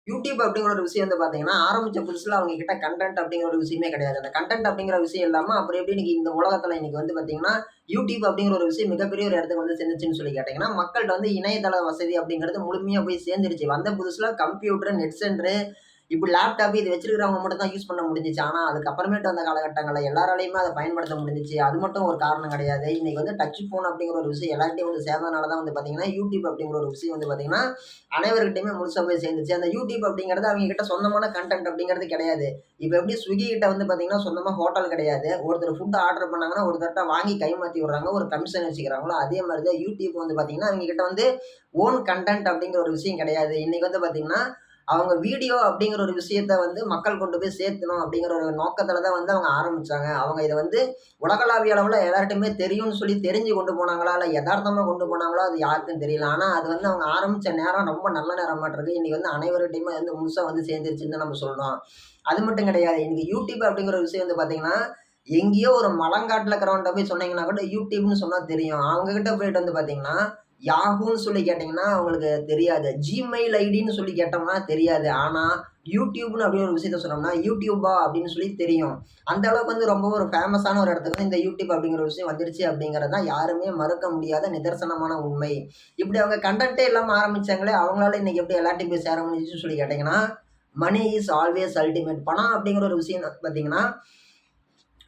YouTube அப்படிங்கிற ஒரு விஷயம் வந்து பார்த்தீங்கன்னா, ஆரம்பிச்ச புதுசுல அவங்க கிட்ட கன்டென்ட் அப்படிங்கிற ஒரு விஷயமே கிடையாது. அந்த கன்டென்ட் அப்படிங்கிற விஷயம் இல்லாம, அப்புறம் எப்படி இன்னைக்கு இந்த உலகத்துல இன்னைக்கு வந்து பார்த்தீங்கன்னா, யூடியூப் அப்படிங்கிற ஒரு விஷயம் மிகப்பெரிய ஒரு இடத்துக்கு வந்து சேர்ந்துச்சுன்னு சொல்லி கேட்டீங்கன்னா, மக்கள்ட்ட வந்து இணையதள வசதி அப்படிங்கிறது முழுமையா போய் சேர்ந்துருச்சு. வந்த புதுசுல கம்ப்யூட்டர், நெட் சென்டரு இப்ப லேப்டாப் இது வச்சிருக்கிறவங்க மட்டும் தான் யூஸ் பண்ண முடிஞ்சுச்சு. ஆனா, அதுக்கப்புறமேட்டு வந்த காலகட்டங்கள்ல எல்லாராலயுமே அத பயன்படுத்த முடிஞ்சுச்சு. அது மட்டும் ஒரு காரணம் கிடையாது. இன்னைக்கு வந்து டச் ஃபோன் அப்படிங்கிற ஒரு விஷயம் எல்லார்கிட்டயும் வந்து சேர்ந்ததுனால தான் வந்து பார்த்தீங்கன்னா, யூடியூப் அப்படிங்கிற ஒரு விஷயம் வந்து பார்த்தீங்கன்னா, அனைவர்கிட்டயுமே முழுசா போய் சேர்ந்துச்சு. அந்த யூடியூப் அப்படிங்கிறது அவங்க கிட்ட சொந்தமான கன்டென்ட் அப்படிங்கிறது கிடையாது. இப்ப எப்படி ஸ்விக்கி கிட்ட வந்து பார்த்தீங்கன்னா, சொந்தமா ஹோட்டல் கிடையாது. ஒருத்தர் ஃபுட் ஆர்டர் பண்ணாங்கன்னா, ஒருத்தர்ட்ட வாங்கி கைமாத்தி விடுறாங்க. ஒரு கமிஷன் வச்சுக்கிறாங்களோ, அதே மாரி தான் யூடியூப் வந்து பார்த்தீங்கன்னா, அவங்க கிட்ட வந்து ஓன் கன்டென்ட் அப்படிங்கிற ஒரு விஷயம் கிடையாது. இன்னைக்கு வந்து பார்த்தீங்கன்னா, அவங்க வீடியோ அப்படிங்கிற ஒரு விஷயத்த வந்து மக்கள் கொண்டு போய் சேர்த்தணும் அப்படிங்கிற ஒரு நோக்கத்துல தான் வந்து அவங்க ஆரம்பிச்சாங்க. அவங்க இத வந்து உலகளாவிய அளவுல எல்லார்ட்டயுமே தெரியும்னு சொல்லி தெரிஞ்சு கொண்டு போனாங்களா? இல்ல எதார்த்தமா கொண்டு போனாங்களா? அது யாருக்கும் தெரியல. ஆனா அது வந்து அவங்க ஆரம்பிச்ச நேரம் ரொம்ப நல்ல நேரமாட்ருக்கு. இன்னைக்கு வந்து அனைவர்கிட்டயுமே வந்து முழுசா வந்து சேர்ந்துருச்சுன்னு தான் நம்ம சொல்லணும். அது மட்டும் கிடையாது. இன்னைக்கு யூடியூப் அப்படிங்கிற ஒரு விஷயம் வந்து பார்த்தீங்கன்னா, எங்கேயோ ஒரு மலங்காட்டுல இருக்கிறவன்ட்ட போய் சொன்னீங்கன்னா கூட யூடியூப்ன்னு சொன்னா தெரியும். அவங்க கிட்ட போயிட்டு வந்து பார்த்தீங்கன்னா, யாஹூன்னு சொல்லி கேட்டீங்கன்னா, அவங்களுக்கு தெரியாது. ஜிமெயில் ஐடின்னு சொல்லி கேட்டோம்னா தெரியாது. ஆனா, யூடியூப்ன்னு அப்படின்னு ஒரு விஷயத்த சொன்னோம்னா, யூடியூபா அப்படின்னு சொல்லி தெரியும். அந்த அளவுக்கு வந்து ரொம்ப ஒரு ஃபேமஸான ஒரு இடத்துக்கு வந்து இந்த யூடியூப் அப்படிங்கிற ஒரு விஷயம் வந்துருச்சு அப்படிங்கிறது தான் யாருமே மறுக்க முடியாத நிதர்சனமான உண்மை. இப்படி அவங்க கன்டென்ட்டே இல்லாம ஆரம்பிச்சாங்களே, அவங்களால இன்னைக்கு எப்படி எல்லார்ட்டயும் போய் சேர முடிஞ்சுச்சுன்னு சொல்லி கேட்டீங்கன்னா, மனி இஸ் ஆல்வேஸ் அல்டிமேட். பணம் அப்படிங்கிற ஒரு விஷயம் பார்த்தீங்கன்னா,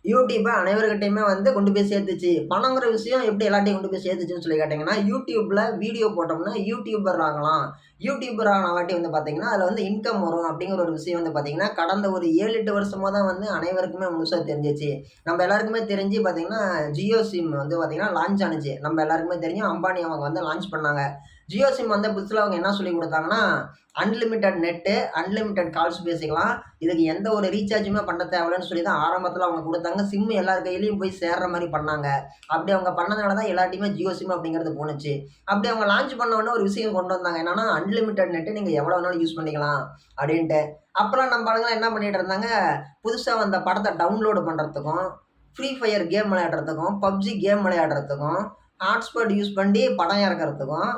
யூடியூப்ப அனைவர்கிட்டயுமே வந்து கொண்டு போய் சேர்த்துச்சு. பணங்கிற விஷயம் எப்படி எல்லார்ட்டயும் கொண்டு போய் சேர்த்துச்சுன்னு சொல்லி கேட்டீங்கன்னா, யூடியூப்ல வீடியோ போட்டோம்னா யூடியூபர் ஆகலாம். யூடியூபர் ஆனவாட்டி வந்து பார்த்தீங்கன்னா, அதுல வந்து இன்கம் வரும் அப்படிங்கிற ஒரு விஷயம் வந்து பார்த்தீங்கன்னா, கடந்த ஒரு 7, 8 வருஷமா தான் வந்து அனைவருக்குமே முழுசா தெரிஞ்சுச்சு. நம்ம எல்லாருக்குமே தெரிஞ்சு பார்த்தீங்கன்னா, ஜியோ சிம் வந்து பார்த்தீங்கன்னா லான்ச் ஆனுச்சு. நம்ம எல்லாருக்குமே தெரியும் அம்பானி அவங்க வந்து லான்ச் பண்ணாங்க. ஜியோ சிம் வந்த புதுசுல அவங்க என்ன சொல்லிக் குடுத்தாங்கன்னா, அன்லிமிட்டட் நெட்டு, அன்லிமிட்டட் கால்ஸ் பேசிக்கலாம். இதுக்கு எந்த ஒரு ரீசார்ஜுமே பண்ண தேவையில்லன்னு சொல்லி தான் ஆரம்பத்துல அவங்க குடுத்தாங்க. சிம் எல்லார் கையிலயும் போய் சேர்ற மாரி பண்ணாங்க. அப்படி அவங்க பண்ணதுனால தான் எல்லார்ட்டயுமே ஜியோ சிம் அப்படிங்கிறது போணுச்சு. அப்படி அவங்க லான்ச் பண்ண உடனே ஒரு விஷயம் கொண்டு வந்தாங்க. என்னன்னா, அன்லிமிட்டட் நெட் நீங்க எவ்வளோ வேணாலும் யூஸ் பண்ணிக்கலாம் அப்படின்ட்டு. அப்பலாம் நம்ம ஆளுங்கலாம் என்ன பண்ணிட்டு இருந்தாங்க, புதுசா வந்த படத்த டவுன்லோட் பண்றதுக்கும், ஃப்ரீ ஃபயர் கேம் விளையாடுறதுக்கும், பப்ஜி கேம் விளையாடுறதுக்கும், ஹாட்ஸ்பாட் யூஸ் பண்ணி படம் இறக்குறதுக்கும்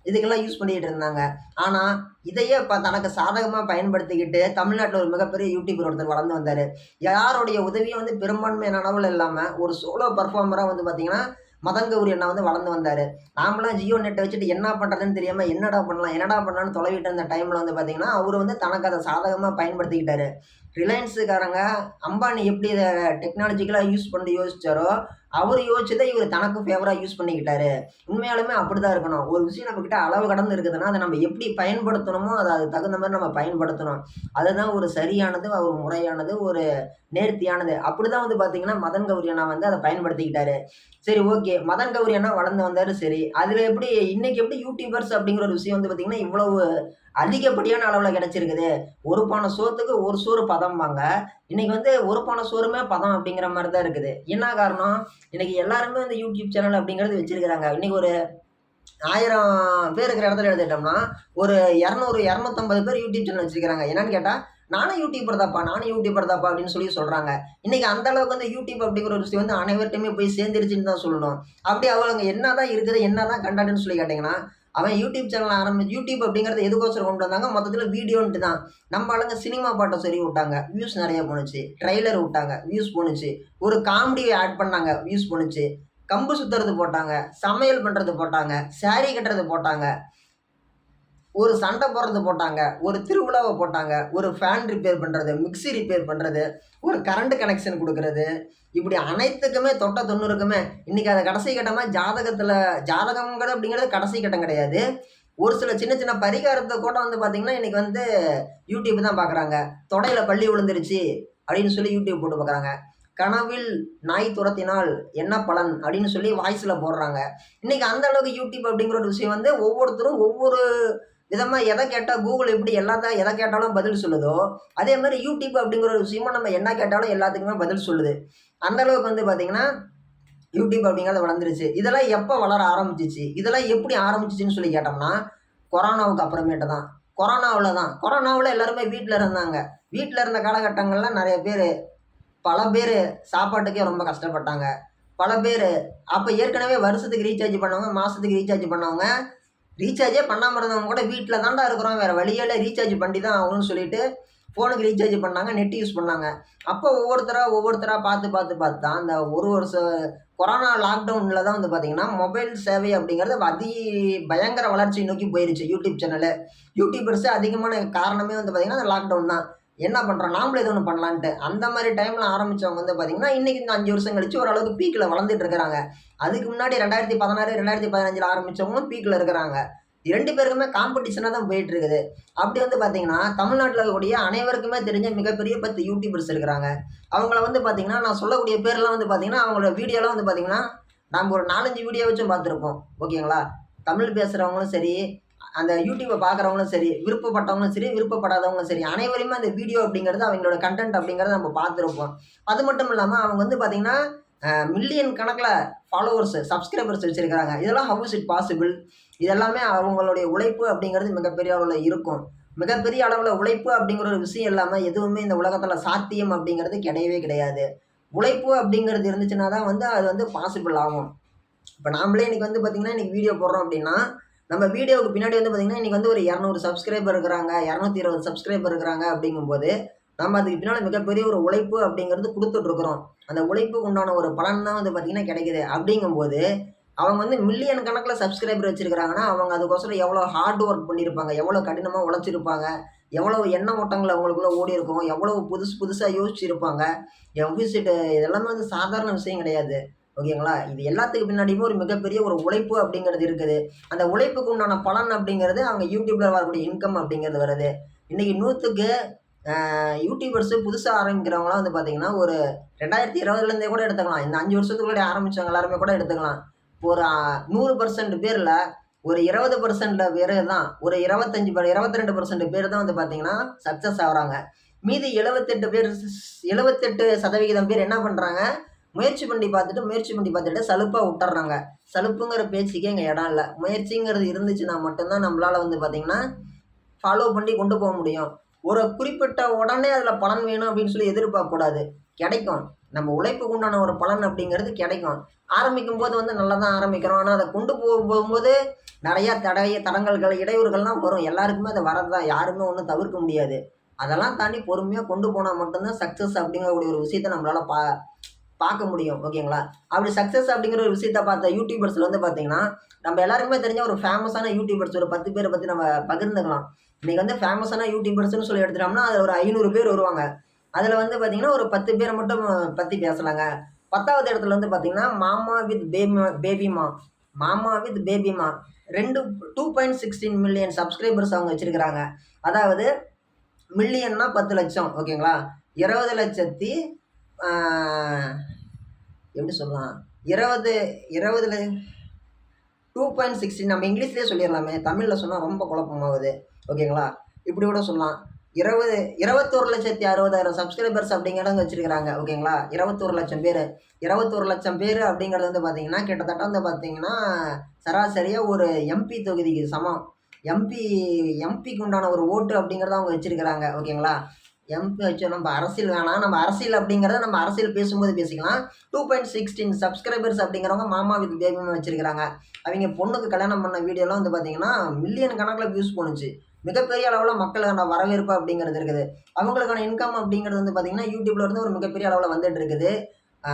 இதுக்கெல்லாம் யூஸ் பண்ணிட்டு இருந்தாங்க. ஆனா, இதையே தனக்கு சாதகமா பயன்படுத்திக்கிட்டு, தமிழ்நாட்டுல ஒரு மிகப்பெரிய யூடியூபர் ஒருத்தர் வளர்ந்து வந்தாரு. யாருடைய உதவியும் வந்து பெரும்பான்மையான அளவுல இல்லாம, ஒரு சோலோ பெர்ஃபார்மரா வந்து பார்த்தீங்கன்னா, மதன் கௌரி அண்ணா வந்து வளர்ந்து வந்தாரு. நாமலாம் ஜியோ நெட்ட வச்சுட்டு என்ன பண்றதுன்னு தெரியாம, என்னடா பண்ணலாம், என்னடா பண்ணலாம்ன்னு தொலைவிட்டு இருந்த டைம்ல வந்து பார்த்தீங்கன்னா, அவரு வந்து தனக்கு அத சாதகமா பயன்படுத்திக்கிட்டாரு. ரிலையன்ஸுக்காரங்க அம்பானி எப்படி இத டெக்னாலஜிக்கலா யூஸ் பண்ணி யோசிச்சாரோ, அவரு யோசிச்சத இவரு தனக்கு ஃபேவரா யூஸ் பண்ணிக்கிட்டாரு. உண்மையாலுமே அப்படிதான் இருக்கணும். ஒரு விஷயம் நம்மகிட்ட அளவு கடந்து இருக்குதுன்னா, அத நம்ம எப்படி பயன்படுத்தணுமோ, அத அதுக்கு தகுந்த மாரி நம்ம பயன்படுத்தணும். அதுதான் ஒரு சரியானது, ஒரு முறையானது, ஒரு நேர்த்தியானது. அப்படிதான் வந்து பார்த்தீங்கன்னா, மதன் கௌரி அண்ணா வந்து அத பயன்படுத்திக்கிட்டாரு. சரி ஓகே. மதன் கௌரி அண்ணா வளர்ந்து வந்தாரு சரி. அதுல எப்படி இன்னைக்கு எப்படி யூடியூபர்ஸ் அப்படிங்கிற ஒரு விஷயம் வந்து பார்த்தீங்கன்னா, இவ்வளவு அதிகப்படியான அளவுல கிடைச்சிருக்குது. ஒரு பானை சோத்துக்கு ஒரு சோறு பதம்பாங்க. இன்னைக்கு வந்து ஒரு பானை சோறுமே பதம் அப்படிங்கிற மாரி தான் இருக்குது. என்ன காரணம்? இன்னைக்கு எல்லாருமே வந்து யூடியூப் சேனல் அப்படிங்கிறது வச்சிருக்கிறாங்க. இன்னைக்கு ஒரு 1000 பேர் இருக்கிற இடத்துல எடுத்துக்கிட்டோம்னா, ஒரு 200, 250 பேர் யூடியூப் சேனல் வச்சிருக்காங்க. என்னன்னு கேட்டா, நானும் யூடியூபர் தான்ப்பா, நானும் யூடியூபர் தான்ப்பா அப்படின்னு சொல்லி சொல்றாங்க. இன்னைக்கு அந்த அளவுக்கு வந்து யூடியூப் அப்படிங்கிற ஒரு விஷயம் வந்து அனைவர்ட்டயுமே போய் சேர்ந்துருச்சுன்னு தான் சொல்லணும். அப்படி அவங்க என்னதான் இருக்குது, என்னதான் கன்டென்ட்ன்னு சொல்லி கேட்டீங்கன்னா, அவன் யூடியூப் சேனல் யூடியூப் அப்படிங்கிறது எதுக்கோசரம் கொண்டு வந்தாங்க, மொத்தத்துல வீடியோன்ட்டு தான். நம்ம ஆளுங்க சினிமா பாட்ட சொருவி விட்டாங்க. வியூஸ் நெறைய போணுச்சு. ட்ரெய்லர் விட்டாங்க. வியூஸ் போணுச்சு. ஒரு காமெடி ஆட் பண்ணாங்க. வியூஸ் போணுச்சு. கம்பு சுத்துறது போட்டாங்க. சமையல் பண்றது போட்டாங்க. சாரி கட்டுறது போட்டாங்க. ஒரு சண்டை போடுறது போட்டாங்க. ஒரு திருவிழாவ போட்டாங்க. ஒரு ஃபேன் ரிப்பேர் பண்றது, மிக்ஸி ரிப்பேர் பண்றது, ஒரு கரண்ட் கனெக்ஷன் குடுக்குறது. இப்படி அனைத்துக்குமே தொட்ட 90க்குமே இன்னைக்கு அத கடைசி கட்டமா ஜாதகத்துல ஜாதகம்ங்கிறது அப்படிங்கிறது கடைசி கட்டம் கிடையாது. ஒரு சில சின்ன சின்ன பரிகாரத்த கூட வந்து பார்த்தீங்கன்னா, இன்னைக்கு வந்து யூடியூப் தான் பார்க்குறாங்க. தொடையில பல்லி விழுந்துருச்சு அப்படின்னு சொல்லி யூடியூப் போட்டு பார்க்குறாங்க. கனவில் நாய் துரத்தினால் என்ன பலன் அப்படின்னு சொல்லி வாய்ஸ்ல போடுறாங்க. இன்னைக்கு அந்த அளவுக்கு யூடியூப் அப்படிங்கிற ஒரு விஷயம் வந்து ஒவ்வொருத்தரும் ஒவ்வொரு விதமா எத கேட்டா கூகுள் எப்படி எத கேட்டாலும் பதில் சொல்லுதோ, அதே மாரி யூடியூப் அப்படிங்கிற ஒரு விஷயமும் நம்ம என்ன கேட்டாலும் எல்லாத்துக்குமே பதில் சொல்லுது. அந்த அளவுக்கு வந்து பார்த்தீங்கன்னா, யூடியூப் அப்படிங்கிறது வளர்ந்துருச்சு. இதெல்லாம் எப்ப வளர ஆரம்பிச்சுச்சு? இதெல்லாம் எப்படி ஆரம்பிச்சுச்சுன்னு சொல்லி கேட்டோம்னா, கொரோனாவுக்கு அப்புறமேட்டு தான். கொரோனாவுல தான். கொரோனாவுல எல்லாருமே வீட்ல இருந்தாங்க. வீட்ல இருந்த காலகட்டங்கள்ல நெறைய பேரு பல பேரு சாப்பாட்டுக்கே ரொம்ப கஷ்டப்பட்டாங்க. பல பேரு அப்ப ஏற்கனவே வருஷத்துக்கு ரீசார்ஜ் பண்ணவங்க, மாசத்துக்கு ரீசார்ஜ் பண்ணவங்க ரீசார்ஜே பண்ணாமல் இருந்தவங்க கூட வீட்டில் தான்டா இருக்கிறோம், வேறு வழியால ரீசார்ஜ் பண்ணி தான் ஆகணும்னு சொல்லிட்டு ஃபோனுக்கு ரீசார்ஜ் பண்ணாங்க, நெட் யூஸ் பண்ணாங்க. அப்போ ஒவ்வொருத்தராக பார்த்து தான் இந்த ஒரு வருஷம் கொரோனா லாக்டவுனில் தான் வந்து பார்த்தீங்கன்னா, மொபைல் சேவை அப்படிங்கிறது பயங்கர வளர்ச்சியை நோக்கி போயிருச்சு யூடியூப் சேனலு. யூடியூபர்ஸு அதிகமான காரணமே வந்து பார்த்தீங்கன்னா, அந்த லாக்டவுன் தான். என்ன பண்ணுறோம், நாமளும் ஏதோ ஒண்ணு பண்ணலான்ட்டு. அந்த மாரி டைம்ல ஆரம்பிச்சவங்க வந்து பார்த்தீங்கன்னா, இன்னைக்கு இந்த 5 வருஷம் கழிச்சு ஓரளவுக்கு பீக்ல வளர்ந்துட்டு இருக்கிறாங்க. அதுக்கு முன்னாடி 2016, 2015ல ஆரம்பிச்சவங்களும் பீக்ல இருக்கிறாங்க. 2 பேருக்குமே காம்படிஷனா தான் போயிட்டு இருக்குது. அப்படி வந்து பார்த்தீங்கன்னா, தமிழ்நாட்டுல இருக்கக்கூடிய அனைவருக்குமே தெரிஞ்ச மிகப்பெரிய 10 யூடியூபர்ஸ் இருக்கிறாங்க. அவங்கள வந்து பார்த்தீங்கன்னா, நான் சொல்லக்கூடிய பேர்லாம் வந்து பார்த்தீங்கன்னா, அவங்களோட வீடியோலாம் வந்து பார்த்தீங்கன்னா, நாங்க ஒரு 4, 5 வீடியோவாச்சும் பார்த்துருப்போம். ஓகேங்களா? தமிழ் பேசுறவங்களும் சரி, அந்த யூடியூப பார்க்குறவங்களும் சரி, விருப்பப்பட்டவங்களும் சரி, விருப்பப்படாதவங்களும் சரி, அனைவரையுமே அந்த வீடியோ அப்படிங்கிறது அவங்களோட கன்டென்ட் அப்படிங்கிறத நம்ம பார்த்துருப்போம். அது மட்டும் இல்லாம அவங்க வந்து பார்த்தீங்கன்னா, மில்லியன் கணக்குல ஃபாலோவர்ஸ், சப்ஸ்கிரைபர்ஸ் வச்சிருக்காங்க. இதெல்லாம் ஹவ் இஸ் இட் பாசிபிள்? இதெல்லாமே அவங்களுடைய உழைப்பு அப்படிங்கிறது மிகப்பெரிய அளவுல இருக்கும். மிகப்பெரிய அளவுல உழைப்பு அப்படிங்கிற ஒரு விஷயம் இல்லாம எதுவுமே இந்த உலகத்துல சாத்தியம் அப்படிங்கிறது கிடையவே கிடையாது. உழைப்பு அப்படிங்கிறது இருந்துச்சுன்னா தான் வந்து அது வந்து பாசிபிள் ஆகும். இப்ப நாமளே இன்னைக்கு வந்து பார்த்தீங்கன்னா, இன்னைக்கு வீடியோ போடுறோம் அப்படின்னா, நம்ம வீடியோவுக்கு பின்னாடி வந்து பார்த்தீங்கன்னா, இன்னைக்கு வந்து ஒரு 200 சப்ஸ்கிரைபர் இருக்கிறாங்க, 220 சப்ஸ்கிரைபர் இருக்கிறாங்க அப்படிங்கும்போது, நம்ம அதுக்கு பின்னால மிகப்பெரிய ஒரு உழைப்பு அப்படிங்கிறது குடுத்துட்டு இருக்கிறோம். அந்த உழைப்புக்கு உண்டான ஒரு பலன் தான் வந்து பார்த்தீங்கன்னா கிடைக்குது. அப்படிங்கும்போது, அவங்க வந்து மில்லியன் கணக்குல சப்ஸ்கிரைபர் வச்சிருக்கிறாங்கன்னா, அவங்க அதுக்கோசரம் எவ்வளோ ஹார்ட் ஒர்க் பண்ணியிருப்பாங்க, எவ்வளோ கடினமா உழைச்சிருப்பாங்க, எவ்வளவு எண்ண ஓட்டங்கள் அவங்களுக்குள்ள ஓடியிருக்கும், எவ்வளவு புதுசா யோசிச்சிருப்பாங்க. எவ்விசிட்டு இதெல்லாமே வந்து சாதாரண விஷயம் கிடையாது. ஓகேங்களா? இது எல்லாத்துக்கு பின்னாடியுமே ஒரு மிகப்பெரிய ஒரு உழைப்பு அப்படிங்கிறது இருக்குது. அந்த உழைப்புக்கு உண்டான பலன் அப்படிங்கிறது அவங்க YouTubeல வரக்கூடிய இன்கம் அப்படிங்கிறது வருது. இன்னைக்கு 100க்கு யூடியூபர்ஸ் புதுசா ஆரம்பிக்கிறவங்கலாம் வந்து பார்த்தீங்கன்னா, ஒரு 2020லேருந்தே கூட எடுத்துக்கலாம். இந்த 5 வருஷத்துக்கு முன்னாடி ஆரம்பிச்சவங்க எல்லாருமே கூட எடுத்துக்கலாம். இப்போ ஒரு 100% பேர்ல ஒரு 20% பேரு தான், ஒரு 22% பேர் தான் வந்து பார்த்தீங்கன்னா, சக்சஸ் ஆகுறாங்க. மீதி 78% பேர் என்ன பண்றாங்க, முயற்சி பண்ணி பார்த்துட்டு சலுப்பா உட்டர்றாங்க. சலுப்புங்கிற பேச்சுக்கே இங்க இடம் இல்ல. முயற்சிங்கிறது இருந்துச்சுன்னா மட்டும் தான் நம்மளால வந்து பார்த்தீங்கன்னா, ஃபாலோ பண்ணி கொண்டு போக முடியும். ஒரு குறிப்பிட்ட உடனே அதில பலன் வேணும் அப்படின்னு சொல்லி எதிர்பார்க்கக்கூடாது. கிடைக்கும். நம்ம உழைப்புக்கு உண்டான ஒரு பலன் அப்படிங்கிறது கிடைக்கும். ஆரம்பிக்கும்போது வந்து நல்லா தான் ஆரம்பிக்கிறோம். ஆனா அத கொண்டு போகும்போது நெறைய தடங்கல்கள், இடையூறுகள்லாம் வரும். எல்லாருக்குமே அது வரது தான். யாருமே ஒண்ணும் தவிர்க்க முடியாது. அதெல்லாம் தாண்டி பொறுமையா கொண்டு போனா மட்டும் தான் சக்சஸ் அப்படிங்கக்கூடிய ஒரு விஷயத்த நம்மளால பார்க்க முடியும். ஓகேங்களா? அப்படி சக்சஸ் அப்படிங்கிற ஒரு விஷயத்த பார்த்த யூடியூபர்ஸ்ல வந்து பார்த்தீங்கன்னா, நம்ம எல்லாருக்குமே தெரிஞ்ச ஒரு ஃபேமஸான யூடியூபர்ஸ் ஒரு 10 பேர பத்தி நம்ம பகிர்ந்துக்கலாம். இன்னைக்கு வந்து ஃபேமஸான யூடியூபர்ஸ்ன்னு சொல்லி எடுத்துட்டோம்னா, அதுல ஒரு 500 பேர் வருவாங்க. அதுல வந்து பார்த்தீங்கன்னா, ஒரு 10 பேர மட்டும் பத்தி பேசலாங்க. 10வது இடத்துல வந்து பார்த்தீங்கன்னா, மாமா வித் பேபிமா. மாமா வித் பேபிமா. 2.16 மில்லியன் சப்ஸ்கிரைபர்ஸ் அவங்க வச்சிருக்கிறாங்க. அதாவது மில்லியன்னா 10,00,000 ஓகேங்களா? 20,00,000 ஆ எப்படி சொல்லலாம்? 20 20ல 2.16 நம்ம இங்கிலீஷ்லயே சொல்லிரலாமே. தமிழ்ல சொன்னா ரொம்ப குழப்பமாவுது. ஓகேங்களா? இப்படி கூட சொல்லலாம். 21,60,000 சப்ஸ்கிரைபர்ஸ் அப்படிங்கிறத வச்சிருக்கிறாங்க. ஓகேங்களா? 21,00,000 பேரு. 21,00,000 பேரு அப்படிங்கிறது வந்து பார்த்தீங்கன்னா, கிட்டத்தட்ட வந்து பார்த்தீங்கன்னா, சராசரியா ஒரு எம்பி தொகுதிக்கு சமம். எம்பி எம்பிக்கு உண்டான ஒரு ஓட்டு அப்படிங்கிறத அவங்க வச்சிருக்கிறாங்க. ஓகேங்களா? எம்பி வச்சு நம்ம அரசியல் வேணாம். நம்ம அரசியல் அப்படிங்கிறத நம்ம அரசியல் பேசும்போது பேசிக்கலாம். 2.16 சப்ஸ்கிரைபர்ஸ் அப்படிங்கிறவங்க மாமா வித் பேபிமா வச்சிருக்கிறாங்க. அவிங்க பொண்ணுக்கு கல்யாணம் பண்ண வீடியோலாம் வந்து பார்த்தீங்கன்னா, மில்லியன் கணக்குல வியூஸ் போணுச்சு. மிகப்பெரிய அளவுல மக்களுக்கான வரவேற்பு அப்படிங்கிறது இருக்குது. அவங்களுக்கான இன்கம் அப்படிங்கிறது வந்து பார்த்தீங்கன்னா, YouTubeல இருந்து ஒரு மிகப்பெரிய அளவுல வந்துட்டு இருக்குது. ஆ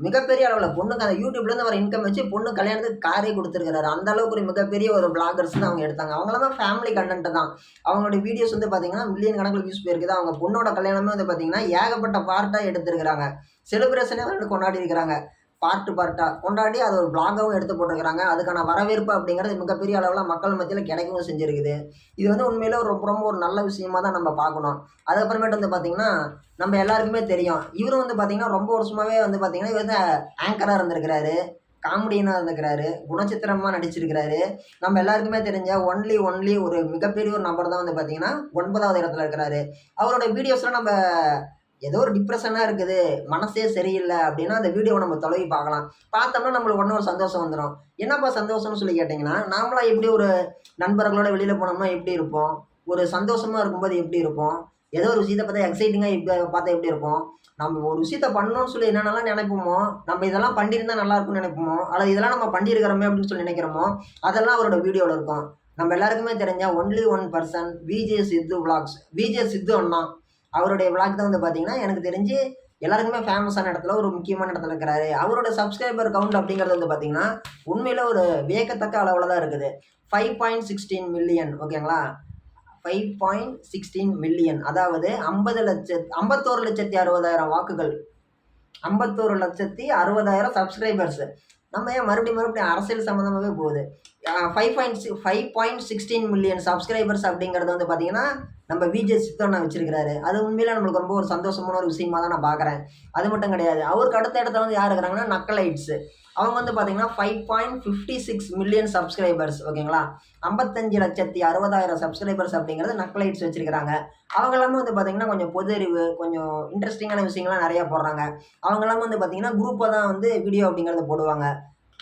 மிகப்பெரிய அளவுல பொண்ணுக்கு அந்த YouTubeலேருந்து வர இன்கம் வச்சு பொண்ணு கல்யாணத்துக்கு காரே குடுத்துருக்கிறாரு. அந்த அளவுக்கு ஒரு மிகப்பெரிய ஒரு விளாகர்ஸ் தான் அவங்க எடுத்தாங்க. அவங்கலாம் தான் ஃபேமிலி கன்டென்ட் தான். அவங்களுடைய வீடியோஸ் வந்து பார்த்தீங்கன்னா, மில்லியன் கணக்குல வியூஸ் போயிருக்குது. அவங்க பொண்ணோட கல்யாணமே வந்து பார்த்தீங்கன்னா, ஏகப்பட்ட பார்ட்டா எடுத்திருக்கிறாங்க. செலிப்ரேஷனே வந்து கொண்டாடி இருக்கிறாங்க. பார்ட்டா கொண்டாடி அது ஒரு விளாகாவும் எடுத்து போட்டிருக்கிறாங்க. அதுக்கான வரவேற்பு அப்படிங்கிறது மிகப்பெரிய அளவுல மக்கள் மத்தியில கிடைக்கவும் செஞ்சிருக்குது. இது வந்து உண்மையிலே ரொம்ப ரொம்ப ஒரு நல்ல விஷயமா தான் நம்ம பார்க்கணும். அதுக்கப்புறமேட்டு வந்து பார்த்தீங்கன்னா, நம்ம எல்லாருக்குமே தெரியும். இவரும் வந்து பார்த்தீங்கன்னா, ரொம்ப வருஷமாவே வந்து பார்த்தீங்கன்னா, இவர் வந்து ஆங்கரா இருந்திருக்கிறாரு. காமெடியனா இருந்திருக்கிறாரு. குணச்சித்திரமா நடிச்சிருக்கிறாரு. நம்ம எல்லாருக்குமே தெரிஞ்ச ஒன்லி ஒரு மிகப்பெரிய ஒரு நபர் தான் வந்து பார்த்தீங்கன்னா, 9வது இடத்துல இருக்கிறாரு. அவரோட வீடியோஸ்லாம் நம்ம ஏதோ ஒரு டிப்ரஷனா இருக்குது, மனசே சரியில்ல அப்படின்னா, அந்த வீடியோவ நம்ம தொலைவி பார்க்கலாம். பார்த்தோம்னா நம்மளுக்கு உடனே ஒரு சந்தோஷம் வந்துரும். என்னப்பா சந்தோஷம்னு சொல்லி கேட்டீங்கன்னா, நாமலாம் எப்படி ஒரு நண்பர்களோட வெளியில போனோம்னா எப்படி இருப்போம்? ஒரு சந்தோஷமா இருக்கும்போது எப்படி இருப்போம்? ஏதோ ஒரு விஷயத்த பார்த்தா எக்ஸைட்டிங்காக இப்போ பார்த்தா எப்படி இருக்கும், நம்ம ஒரு விஷயத்த பண்ணணும்னு சொல்லி என்னென்னலாம் நினைப்போமோ, நம்ம இதெல்லாம் பண்ணியிருந்தா நல்லா இருக்கும்னு நினைப்போமோ, அல்லது இதெல்லாம் நம்ம பண்ணியிருக்கிறோமே அப்படின்னு சொல்லி நினைக்கிறோமோ, அதெல்லாம் அவரோட வீடியோவில் இருக்கும். நம்ம எல்லாருக்குமே தெரிஞ்ச ஒன்லி ஒன் பர்சன் விஜே சித்து விளாக்ஸ், விஜே சித்து அண்ணா அவருடைய விளாக் தான் வந்து பார்த்தீங்கன்னா எனக்கு தெரிஞ்சு எல்லாருக்குமே ஃபேமஸான இடத்துல ஒரு முக்கியமான இடத்துல இருக்கிறாரு. அவரோட சப்ஸ்கிரைபர் கவுண்ட் அப்படிங்கிறது வந்து பார்த்தீங்கன்னா உண்மையில ஒரு வியக்கத்தக்க அளவில் தான் இருக்குது. 5.16 மில்லியன் ஓகேங்களா, 5.16 மில்லியன், அதாவது 51,60,000 வாக்குகள், 51,60,000 சப்ஸ்கிரைபர்ஸ். நம்ம ஏன் மறுபடியும் அரசியல் சம்மந்தமாகவே போகுது. 5.16 மில்லியன் சப்ஸ்கிரைபர்ஸ் அப்படிங்கிறது வந்து பார்த்தீங்கன்னா நம்ம விஜே சித்தண்ணா வச்சிருக்கிறாரு. அது உண்மையில நம்மளுக்கு ரொம்ப ஒரு சந்தோஷமான ஒரு விஷயமா தான் நான் பார்க்குறேன். அது மட்டும் கிடையாது, அவருக்கு அடுத்த இடத்துல வந்து யார் இருக்கிறாங்கன்னா நக்கலைட்ஸ். அவங்க வந்து பார்த்தீங்கன்னா 5.56 மில்லியன் சப்ஸ்கிரைபர்ஸ் ஓகேங்களா, 55,60,000 சப்ஸ்கிரைபர்ஸ் அப்படிங்கிறது நக்கலைட்ஸ் வச்சிருக்கிறாங்க. அவங்க எல்லாமே வந்து பார்த்தீங்கன்னா கொஞ்சம் பொது அறிவு, கொஞ்சம் இன்ட்ரெஸ்டிங்கான விஷயங்கள்லாம் நிறையா போடுறாங்க. அவங்க எல்லாமே வந்து பார்த்தீங்கன்னா குரூப்பாக தான் வந்து வீடியோ அப்படிங்கிறத போடுவாங்க.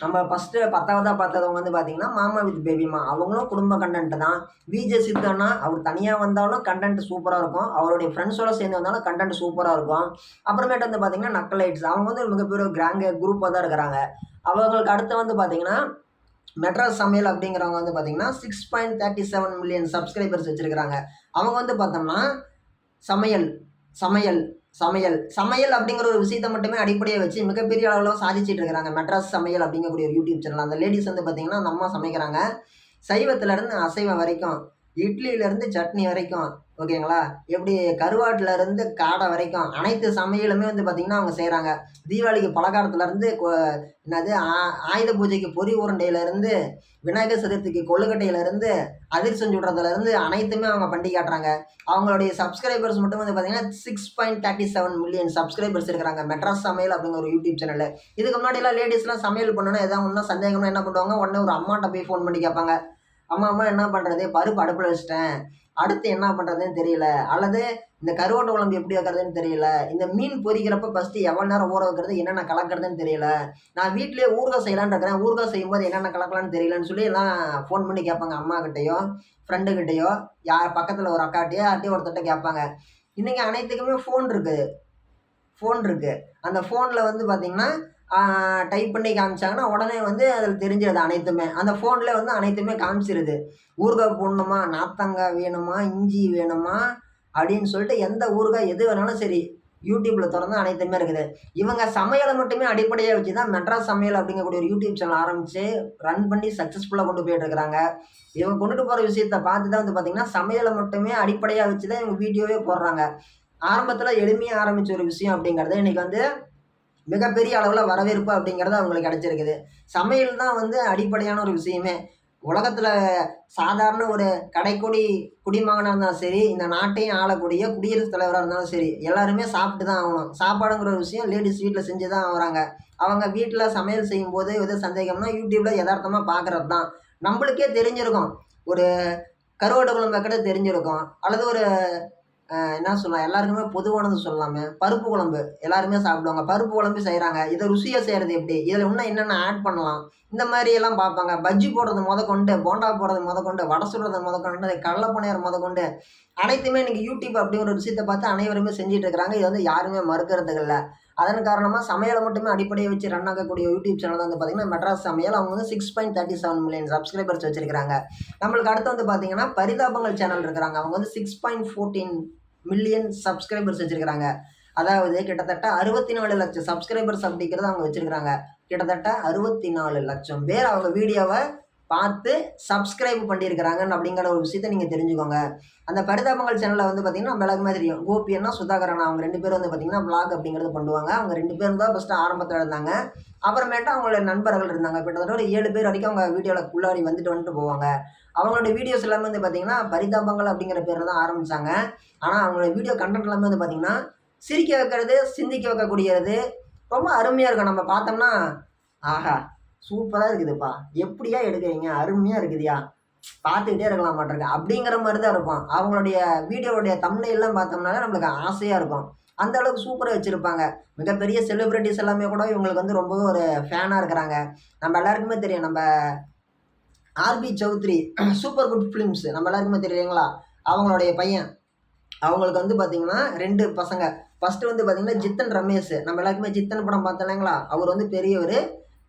நம்ம ஃபஸ்ட்டு 10வதா பார்த்தவங்க வந்து பார்த்தீங்கன்னா மாமா வித் பேபிமா, அவங்களும் குடும்ப கண்டென்ட் தான். விஜே சித்தண்ணா அவர் தனியாக வந்தாலும் கண்டென்ட் சூப்பராக இருக்கும், அவருடைய ஃப்ரெண்ட்ஸோட சேர்ந்து வந்தாலும் கண்டென்ட் சூப்பராக இருக்கும். அப்புறமேட்டு வந்து பார்த்தீங்கன்னா நக்கலைட்ஸ், அவங்க வந்து மிகப்பெரிய கிராங்க குரூப்பாக தான் இருக்கிறாங்க. அவங்களுக்கு அடுத்து வந்து பார்த்தீங்கன்னா மெட்ராஸ் சமையல் அப்படிங்கிறவங்க வந்து பார்த்தீங்கன்னா 6.37 மில்லியன் சப்ஸ்கிரைபர்ஸ் வச்சுருக்கிறாங்க. அவங்க வந்து பார்த்தோம்னா சமையல் சமையல் சமையல் சமையல் அப்படிங்கிற ஒரு விஷயத்தை மட்டுமே அடிப்படையாக வச்சு மிகப்பெரிய அளவில் சாதிச்சுட்டு இருக்கிறாங்க. மெட்ராஸ் சமையல் அப்படிங்கக்கூடிய ஒரு யூடியூப் சேனல். அந்த லேடிஸ் வந்து பார்த்தீங்கன்னா அந்த அம்மா சமைக்கிறாங்க. சைவத்துலேருந்து அசைவம் வரைக்கும், இட்லியிலேருந்து சட்னி வரைக்கும் ஓகேங்களா, எப்படி கருவாட்டிலேருந்து காடை வரைக்கும் அனைத்து சமையலுமே வந்து பார்த்திங்கன்னா அவங்க செய்கிறாங்க. தீபாவளிக்கு பலகாரத்துலேருந்து என்னது ஆயுத பூஜைக்கு பொரி உருண்டையிலேருந்து, விநாயகர் சதுர்த்திக்கு கொழுக்கட்டையிலேருந்து, அதிரசம் சுடுறதுலேருந்து அனைத்துமே அவங்க பண்ணி காட்டுறாங்க. அவங்களுடைய சப்ஸ்கிரைபர்ஸ் மட்டும் வந்து பார்த்தீங்கன்னா 6.37 மில்லியன் சப்ஸ்கிரைபர்ஸ் இருக்கிறாங்க. மெட்ராஸ் சமையல் அப்படிங்கிற ஒரு யூடியூப் சேனல். இதுக்கு முன்னாடிலாம் லேடிஸ்லாம் சமையல் பண்ணணும்னா எதாவது ஒன்றும் சந்தேகம்னா என்ன பண்ணுவாங்க, உடனே ஒரு அம்மாட்ட போய் ஃபோன் பண்ணி கேட்பாங்க. அம்மா என்ன பண்ணுறது, பருப்பு அடுப்பில் வச்சுட்டேன், அடுத்து என்ன பண்ணுறதுன்னு தெரியல, அல்லது இந்த கருவாட்டு குழம்பு எப்படி வைக்கிறதுன்னு தெரியல, இந்த மீன் பொரிக்கிறப்ப ஃபஸ்ட்டு எவ்வளோ நேரம் ஊற வைக்கிறது, என்னென்ன கலக்கிறதுன்னு தெரியல, நான் வீட்டிலேயே ஊறுகாய் செய்யலான்னு இருக்கிறேன், ஊறுகாய் செய்யும்போது என்னென்ன கலக்கலான்னு தெரியலன்னு சொல்லி எல்லாம் ஃபோன் பண்ணி கேட்பாங்க. அம்மாக்கிட்டேயோ ஃப்ரெண்டுக்கிட்டேயோ யார் பக்கத்தில் ஒரு அக்காட்டையோ யார்ட்டையோ ஒருத்தட்ட கேட்பாங்க. இன்றைக்கி அனைத்துக்குமே ஃபோன் இருக்குது. அந்த ஃபோனில் வந்து பார்த்திங்கன்னா டைப் பண்ணி காமிச்சாங்கன்னா உடனே வந்து அதில் தெரிஞ்சிருது அனைத்துமே. அந்த ஃபோனில் வந்து அனைத்துமே காமிச்சிருது. ஊறுகாய் போடணுமா, நார்த்தங்காய் வேணுமா, இஞ்சி வேணுமா அப்படின்னு சொல்லிட்டு எந்த ஊறுகாய் எது வேணாலும் சரி யூடியூப்பில் திறந்தா அனைத்துமே இருக்குது. இவங்க சமையலை மட்டுமே அடிப்படையாக வச்சு தான் மெட்ராஸ் சமையல் அப்படிங்கக்கூடிய ஒரு யூடியூப் சேனல் ஆரம்பித்து ரன் பண்ணி சக்ஸஸ்ஃபுல்லாக கொண்டு போயிட்டுருக்கிறாங்க. இவங்க கொண்டுட்டு போகிற விஷயத்தை பார்த்து தான் வந்து பார்த்திங்கன்னா சமையலை மட்டுமே அடிப்படையாக வச்சு தான் இவங்க வீடியோவே போடுறாங்க. ஆரம்பத்தில் எளிமையாக ஆரம்பித்த ஒரு விஷயம் அப்படிங்கிறது இன்றைக்கி வந்து மிகப்பெரிய அளவில் வரவேற்பு அப்படிங்கிறது அவங்களுக்கு கிடச்சிருக்குது. சமையல் தான் வந்து அடிப்படையான ஒரு விஷயமே. உலகத்தில் சாதாரண ஒரு கடைக்கோடி குடிமகனாக இருந்தாலும் சரி, இந்த நாட்டையும் ஆளக்கூடிய குடியரசுத் தலைவராக இருந்தாலும் சரி, எல்லாருமே சாப்பிட்டு தான் ஆகணும். சாப்பாடுங்கிற ஒரு விஷயம் லேடிஸ் வீட்டில் செஞ்சு தான் ஆகுறாங்க. அவங்க வீட்டில் சமையல் செய்யும்போது எது சந்தேகம்னா யூடியூப்பில் யதார்த்தமாக பார்க்குறது தான். நம்மளுக்கே தெரிஞ்சிருக்கும், ஒரு கருவாட்டு குழம்பு வைக்கிறது தெரிஞ்சிருக்கும், அல்லது ஒரு என்ன சொல்லலாம், எல்லாருக்குமே பொதுவானது சொல்லலாமே, பருப்பு குழம்பு எல்லாருமே சாப்பிடுவாங்க. பருப்பு குழம்பு செய்கிறாங்க, இதை ருசியாக செய்கிறது எப்படி, இதில் இன்னும் என்னென்ன ஆட் பண்ணலாம், இந்த மாதிரியெல்லாம் பார்ப்பாங்க. பஜ்ஜி போடுறது முதற்கொண்டு, போண்டா போடுறது முதற்கொண்டு, வடை சுடுறது முதற்கொண்டு, கடலை பணியாரம் முதற்கொண்டு அனைத்துமே இன்றைக்கி யூடியூப் அப்படிங்கிற ஒரு விஷயத்தை பார்த்து அனைவருமே செஞ்சுட்டு இருக்கிறாங்க. இது வந்து யாருமே மறுக்கிறதுக்கு இல்லை. அதன் காரணமாக சமையலை மட்டுமே அடிப்படையை வச்சு ரன் ஆகக்கூடிய யூடியூப் சேனல் வந்து பார்த்திங்கன்னா மெட்ராஸ் சமையல். அவங்க வந்து 6.37 மில்லியன் சப்ஸ்கிரைபர்ஸ் வச்சுருக்கிறாங்க. நம்மளுக்கு அடுத்து வந்து பார்த்திங்கன்னா பரிதாபங்கள் சேனல் இருக்கிறாங்க. அவங்க வந்து 6.14 மில்லியன் சப்ஸ்கிரைபர்ஸ் வச்சுருக்கிறாங்க. அதாவது கிட்டத்தட்ட 64 லட்சம் சப்ஸ்கிரைபர்ஸ் அப்படிங்கிறத அவங்க வச்சுருக்கிறாங்க. கிட்டத்தட்ட 64 லட்சம் பேர் அவங்க வீடியோவை பார்த்து சப்ஸ்கிரைப் பண்ணியிருக்கிறாங்கன்னு அப்படிங்கிற ஒரு விஷயத்தை நீங்கள் தெரிஞ்சுக்கோங்க. அந்த பரிதாபங்கள் சேனலில் வந்து பார்த்திங்கன்னா நம்ம எல்லாருக்குமே தெரியும், கோபி அண்ணா, சுதாகர் அண்ணா, அவங்க 2 பேரும் வந்து பார்த்திங்கன்னா விளாக் அப்படிங்கிறது பண்ணுவாங்க. அவங்க 2 பேரும் தான் ஃபஸ்ட்டு ஆரம்பத்தில் இருந்தாங்க. அப்புறமேட்டு அவங்களோட நண்பர்கள் இருந்தாங்க. கிட்டத்தட்ட ஒரு 7 பேர் வரைக்கும் அவங்க வீடியோவில் உள்ளாடி வந்துட்டு போவாங்க. அவங்களோட வீடியோஸ் எல்லாமே வந்து பார்த்திங்கன்னா பரிதாபங்கள் அப்படிங்கிற பேரில் தான் ஆரம்பித்தாங்க. ஆனால் அவங்களோட வீடியோ கண்டென்ட் எல்லாமே வந்து பார்த்திங்கன்னா சிரிக்க வைக்கிறது, சிந்திக்க வைக்கக்கூடியது, ரொம்ப அருமையாக இருக்கும். நம்ம பார்த்தோம்னா ஆஹா சூப்பராக இருக்குதுப்பா, எப்படியா எடுக்கிறீங்க, அருமையாக இருக்குதுயா, பார்த்துக்கிட்டே இருக்கலாம் மாட்டிருக்கு அப்படிங்கிற மாதிரி தான் இருக்கும். அவங்களுடைய வீடியோவுடைய தம்ப்நெயில்லாம் பார்த்தோம்னாலே நம்மளுக்கு ஆசையாக இருக்கும். அந்த அளவுக்கு சூப்பராக வச்சுருப்பாங்க. மிகப்பெரிய செலிப்ரிட்டிஸ் எல்லாமே கூட இவங்களுக்கு வந்து ரொம்பவே ஒரு ஃபேனாக இருக்கிறாங்க. நம்ம எல்லாருக்குமே தெரியும், நம்ம RB Choudhary, super good films நம்ம எல்லாருக்குமே தெரியுங்களா, அவங்களுடைய பையன் அவங்களுக்கு வந்து பார்த்தீங்கன்னா 2 பசங்க. ஃபர்ஸ்ட்டு வந்து பார்த்தீங்கன்னா ஜித்தன் ரமேஷ். நம்ம எல்லாருக்குமே ஜித்தன் படம் பார்த்தோம் இல்லைங்களா? அவர் வந்து பெரியவரு,